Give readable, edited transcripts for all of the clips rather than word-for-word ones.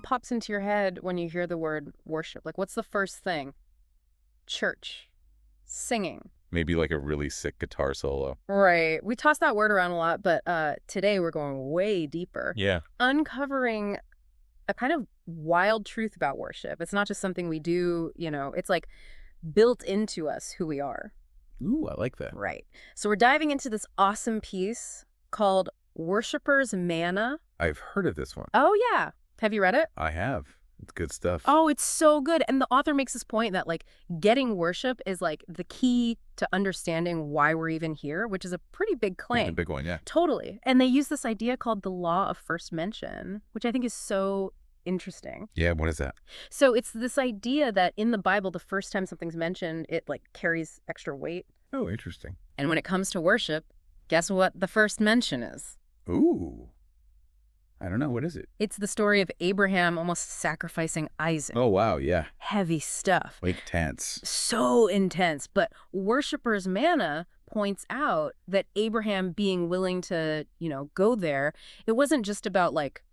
pops into your head when you hear the word worship? Like, what's the first thing? Church. Singing. Maybe like a really sick guitar solo. Right. We toss that word around a lot, but today we're going way deeper. Yeah. Uncovering a kind of wild truth about worship. It's not just something we do, it's like built into us who we are. Ooh, I like that. Right. So we're diving into this awesome piece called Worshipper's Manna. I've heard of this one. Oh, yeah. Have you read it? I have. It's good stuff. Oh, it's so good. And the author makes this point that, like, getting worship is, like, the key to understanding why we're even here, which is a pretty big claim. It's a big one, yeah. Totally. And they use this idea called the law of first mention, which I think is so interesting. Yeah, what is that? So it's this idea that in the Bible, the first time something's mentioned, it, like, carries extra weight. Oh, interesting. And when it comes to worship, guess what the first mention is? Ooh. I don't know. What is it? It's the story of Abraham almost sacrificing Isaac. Oh, wow. Yeah. Heavy stuff. Like tense. So intense. But Worshipper's Manna points out that Abraham being willing to, go there, it wasn't just about, like,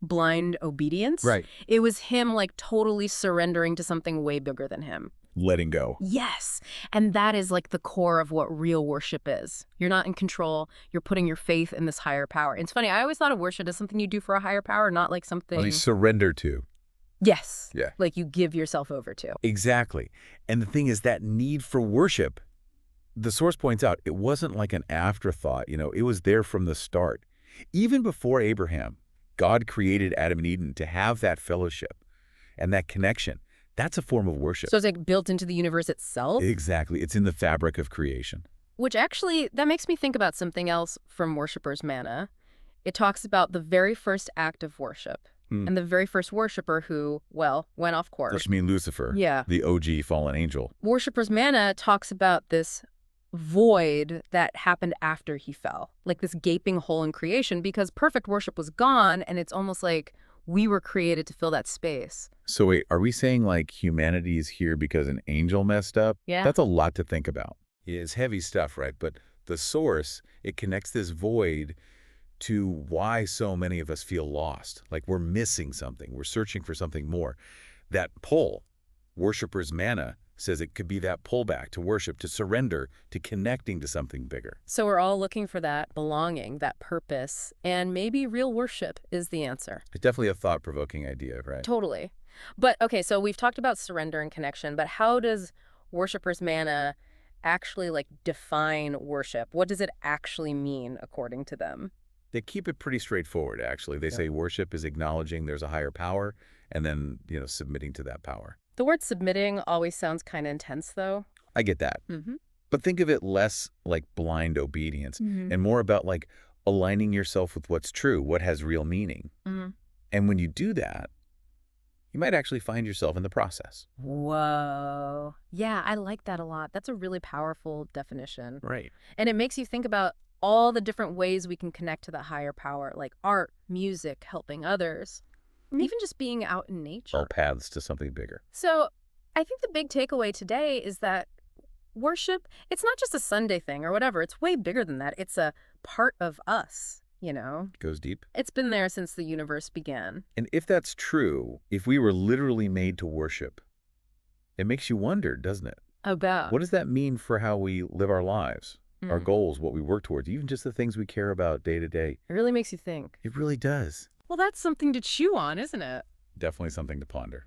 blind obedience. Right. It was him, like, totally surrendering to something way bigger than him. Letting go. Yes. And that is, like, the core of what real worship is. You're not in control. You're putting your faith in this higher power. It's funny. I always thought of worship as something you do for a higher power, not like something... Well, you surrender to. Yes. Yeah. Like you give yourself over to. Exactly. And the thing is, that need for worship, the source points out, it wasn't like an afterthought. It was there from the start. Even before Abraham, God created Adam and Eden to have that fellowship and that connection. That's a form of worship. So it's like built into the universe itself? Exactly. It's in the fabric of creation. Which actually, that makes me think about something else from Worshipper's Manna. It talks about the very first act of worship and the very first worshiper who, went off course. Does you mean Lucifer? Yeah. The OG fallen angel. Worshipper's Manna talks about this void that happened after he fell, like this gaping hole in creation, because perfect worship was gone, and it's almost like we were created to fill that space. So wait, are we saying like humanity is here because an angel messed up? Yeah. That's a lot to think about. It's heavy stuff, right? But the source, it connects this void to why so many of us feel lost. Like we're missing something. We're searching for something more. That pull, Worshipper's Manna, says it could be that pullback to worship, to surrender, to connecting to something bigger. So we're all looking for that belonging, that purpose, and maybe real worship is the answer. It's definitely a thought-provoking idea, right? Totally. But, okay, so we've talked about surrender and connection, but how does Worshipper's Manna actually, like, define worship? What does it actually mean, according to them? They keep it pretty straightforward, actually. They say worship is acknowledging there's a higher power and then, submitting to that power. The word submitting always sounds kind of intense, though. I get that. Mm-hmm. But think of it less like blind obedience and more about like aligning yourself with what's true, what has real meaning. Mm-hmm. And when you do that, you might actually find yourself in the process. Whoa. Yeah, I like that a lot. That's a really powerful definition. Right. And it makes you think about all the different ways we can connect to the higher power, like art, music, helping others, even just being out in nature. All paths to something bigger. So I think the big takeaway today is that worship, it's not just a Sunday thing or whatever. It's way bigger than that. It's a part of us, It goes deep. It's been there since the universe began. And if that's true, if we were literally made to worship, it makes you wonder, doesn't it? About. What does that mean for how we live our lives, our goals, what we work towards, even just the things we care about day to day? It really makes you think. It really does. Well, that's something to chew on, isn't it? Definitely something to ponder.